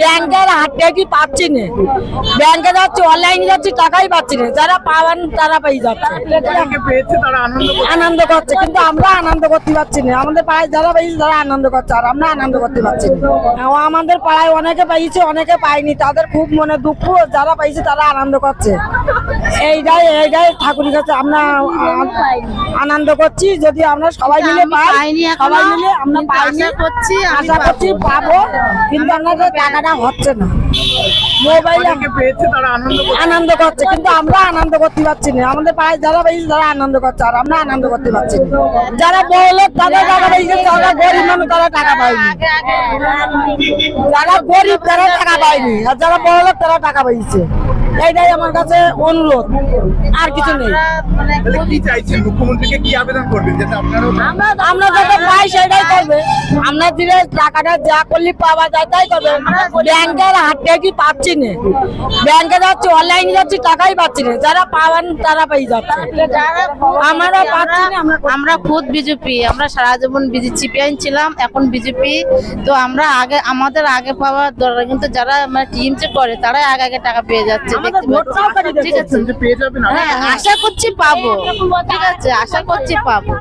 ব্যাংকের হাত থেকে পাচ্ছি না, ব্যাংকে যাচ্ছি অনলাইনে যাচ্ছি টাকাই পাচ্ছি না, যারা পাওয়ান তারা পেয়ে যাচ্ছে, আনন্দ করছে, কিন্তু আমরা আনন্দ করতে পারছি না। আমাদের পাড়ায় যারা পেয়েছে তারা আনন্দ করছে আর আমরা আনন্দ করতে পারছি না। আমাদের পাড়ায় অনেকে পেয়েছে অনেকে পায়নি, তাদের খুব মনে দুঃখ, যারা পেয়েছে তারা আনন্দ করছে। এইটাই ঠাকুরের কাছে আমরা আনন্দ করছি, যদি আমরা সবাই মিলে পাই, সবাই মিলে আমরা পাইনি, আশা করছি পাবো, কিন্তু আমাদের টাকাটা হচ্ছে না। মোবাইলে আনন্দ করছে, কিন্তু আমরা আনন্দ করতে পারছি না। আমাদের পাড়ায় যারা পেয়েছে তারা আনন্দ করছে আর আমরা আনন্দ করতে পারছি না। যারা বড় লোক তারা টাকা পেয়েছে, যারা গরিব মানুষ তারা টাকা পায়নি, যারা গরিব তারা টাকা পায়নি, আর যারা বড় লোক তারা টাকা পেয়েছে। এইটাই আমার কাছে অনুরোধ, আর কিছু নেই। আমরা যাতে পাই সেটাই করবে, আমরা দিলে টাকাটা যা করলে পাওয়া যায় তাই করবে। ব্যাংকের হাত থেকে পাচ্ছি না, ব্যাংকে যাচ্ছি অনলাইনে যাচ্ছি টাকাই পাচ্ছি না, যারা পাওয়ান তারা পেয়ে যাচ্ছে, আমরা পাচ্ছি না। আমরা খুদ বিজেপি, আমরা সারা জীবন সিপিআই ছিলাম, এখন বিজেপি। তো আমরা আমাদের আগে পাওয়ার দরকার, কিন্তু যারা টিএমসি করে তারাই আগে টাকা পেয়ে যাচ্ছে। ঠিক আছে, হ্যাঁ, আশা করছি পাবো, ঠিক আছে, আশা করছি পাবো।